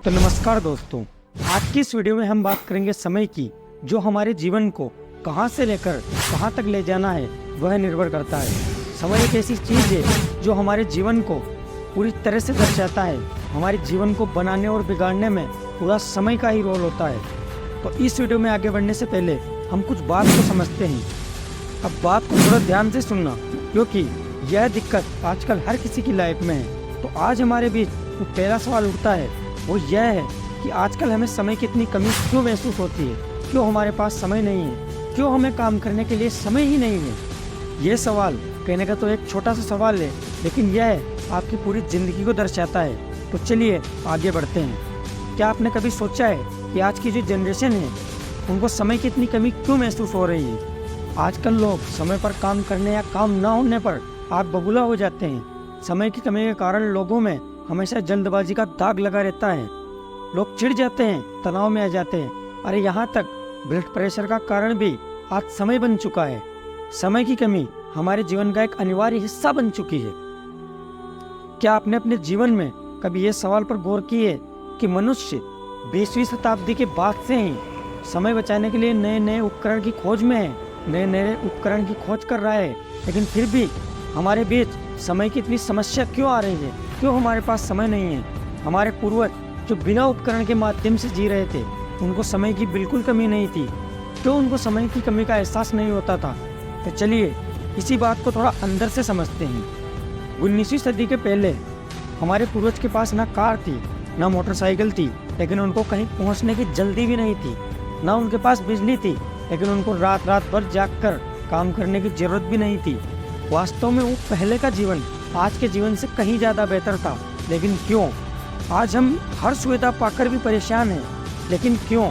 तो नमस्कार दोस्तों, आज की इस वीडियो में हम बात करेंगे समय की, जो हमारे जीवन को कहां से लेकर कहां तक ले जाना है वह निर्भर करता है। समय एक ऐसी चीज़ है जो हमारे जीवन को पूरी तरह से दर्शाता है। हमारे जीवन को बनाने और बिगाड़ने में पूरा समय का ही रोल होता है। तो इस वीडियो में आगे बढ़ने से पहले हम कुछ बात को समझते हैं। अब बात को थोड़ा ध्यान से सुनना, क्योंकि यह दिक्कत आजकल हर किसी की लाइफ में है। तो आज हमारे बीच जो पहला सवाल उठता है वो यह है कि आजकल हमें समय की इतनी कमी क्यों महसूस होती है, क्यों हमारे पास समय नहीं है, क्यों हमें काम करने के लिए समय ही नहीं है। ये सवाल कहने का तो एक छोटा सा सवाल है, लेकिन यह आपकी पूरी ज़िंदगी को दर्शाता है। तो चलिए आगे बढ़ते हैं। क्या आपने कभी सोचा है कि आज की जो जनरेशन है उनको समय की इतनी कमी क्यों महसूस हो रही है? आजकल लोग समय पर काम करने या काम ना होने पर आग बबूला हो जाते हैं। समय की कमी के कारण लोगों में हमेशा जल्दबाजी का दाग लगा रहता है। लोग चिढ़ जाते हैं, तनाव में आ जाते हैं। अरे यहाँ तक ब्लड प्रेशर का कारण भी आज समय बन चुका है। समय की कमी हमारे जीवन का एक अनिवार्य हिस्सा बन चुकी है। क्या आपने अपने जीवन में कभी ये सवाल पर गौर की है कि मनुष्य 20वीं शताब्दी के बाद से ही समय बचाने के लिए नए नए उपकरण की खोज में है, नए नए उपकरण की खोज कर रहा है, लेकिन फिर भी हमारे बीच समय की इतनी समस्या क्यों आ रही है? क्यों हमारे पास समय नहीं है? हमारे पूर्वज जो बिना उपकरण के माध्यम से जी रहे थे, उनको समय की बिल्कुल कमी नहीं थी। क्यों उनको समय की कमी का एहसास नहीं होता था? तो चलिए इसी बात को थोड़ा अंदर से समझते हैं। 19वीं सदी के पहले हमारे पूर्वज के पास ना कार थी, ना मोटरसाइकिल थी, लेकिन उनको कहीं पहुंचने की जल्दी भी नहीं थी। ना उनके पास बिजली थी, लेकिन उनको रात रात भर जागकर काम करने की जरूरत भी नहीं थी। वास्तव में वो पहले का जीवन आज के जीवन से कहीं ज़्यादा बेहतर था। लेकिन क्यों आज हम हर सुविधा पाकर भी परेशान हैं? लेकिन क्यों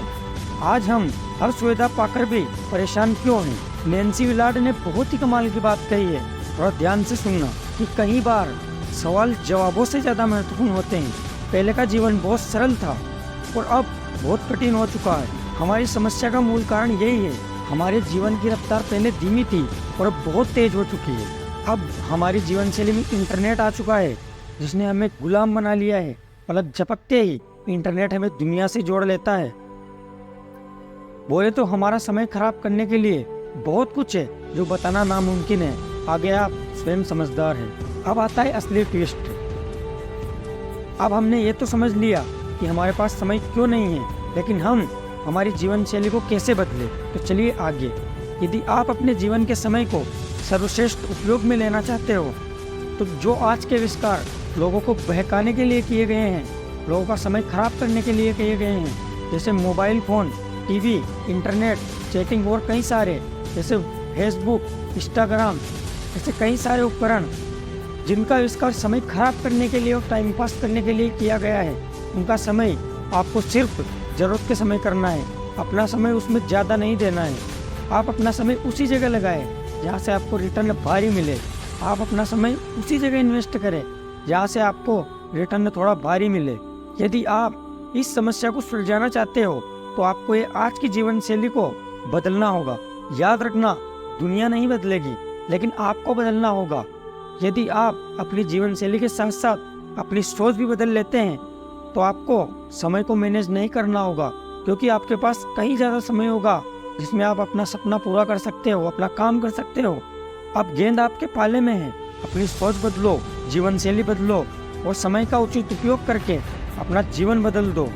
आज हम हर सुविधा पाकर भी परेशान क्यों हैं? नैन्सी विलार्ड ने बहुत ही कमाल की बात कही है। थोड़ा ध्यान से सुनना कि कई बार सवाल जवाबों से ज़्यादा महत्वपूर्ण होते हैं। पहले का जीवन बहुत सरल था और अब बहुत कठिन हो चुका है। हमारी समस्या का मूल कारण यही है। हमारे जीवन की रफ्तार पहले धीमी थी और अब बहुत तेज हो चुकी है। अब हमारी जीवन शैली में इंटरनेट आ चुका है, जिसने हमें गुलाम बना लिया है। पलक झपकते ही इंटरनेट हमें दुनिया से जोड़ लेता है। बोले तो हमारा समय खराब करने के लिए बहुत कुछ है जो बताना नामुमकिन है। आगे आप स्वयं समझदार हैं। अब आता है असली ट्विस्ट। अब हमने ये तो समझ लिया कि हमारे पास समय क्यों नहीं है, लेकिन हम हमारी जीवन शैली को कैसे बदले। तो चलिए आगे। यदि आप अपने जीवन के समय को सर्वश्रेष्ठ उपयोग में लेना चाहते हो, तो जो आज के आविष्कार लोगों को बहकाने के लिए किए गए हैं, लोगों का समय खराब करने के लिए किए गए हैं, जैसे mobile phone, TV, internet, chatting और कई सारे, जैसे फेसबुक, इंस्टाग्राम, ऐसे कई सारे उपकरण जिनका आविष्कार समय खराब करने के लिए और टाइम पास करने के लिए किया गया है, उनका समय आपको सिर्फ ज़रूरत के समय करना है। अपना समय उसमें ज़्यादा नहीं देना है। आप अपना समय उसी जगह लगाएं जहाँ से आपको रिटर्न भारी मिले। आप अपना समय उसी जगह इन्वेस्ट करें जहाँ से आपको रिटर्न थोड़ा भारी मिले। यदि आप इस समस्या को सुलझाना चाहते हो, तो आपको ये आज की जीवन शैली को बदलना होगा। याद रखना, दुनिया नहीं बदलेगी, लेकिन आपको बदलना होगा। यदि आप अपनी जीवन शैली के साथ साथ अपनी सोच भी बदल लेते हैं, तो आपको समय को मैनेज नहीं करना होगा, क्योंकि आपके पास कहीं ज़्यादा समय होगा जिसमें आप अपना सपना पूरा कर सकते हो, अपना काम कर सकते हो। अब गेंद आपके पाले में है। अपनी सोच बदलो, जीवन शैली बदलो और समय का उचित उपयोग करके अपना जीवन बदल दो।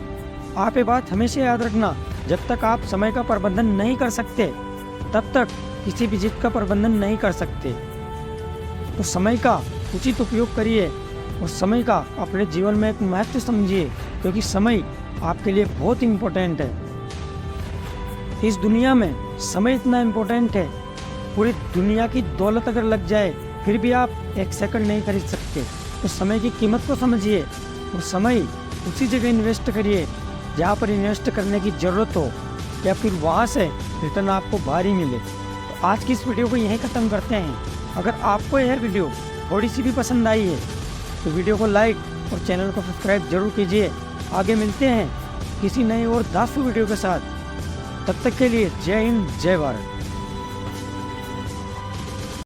आप ये बात हमेशा याद रखना, जब तक आप समय का प्रबंधन नहीं कर सकते, तब तक किसी भी चीज़ का प्रबंधन नहीं कर सकते। तो समय का उचित उपयोग करिए और समय का अपने जीवन में एक महत्व समझिए, क्योंकि समय आपके लिए बहुत इम्पोर्टेंट है। इस दुनिया में समय इतना इम्पोर्टेंट है, पूरी दुनिया की दौलत अगर लग जाए फिर भी आप एक सेकंड नहीं खरीद सकते। तो समय की कीमत को समझिए और समय उसी जगह इन्वेस्ट करिए जहाँ पर इन्वेस्ट करने की ज़रूरत हो, या फिर वहाँ से रिटर्न आपको भारी मिले। तो आज की इस वीडियो को यहीं ख़त्म करते हैं। अगर आपको यह वीडियो थोड़ी सी भी पसंद आई है तो वीडियो को लाइक और चैनल को सब्सक्राइब जरूर कीजिए। आगे मिलते हैं किसी नई और दासू वीडियो के साथ। तब तक के लिए जय हिंद, जय भारत।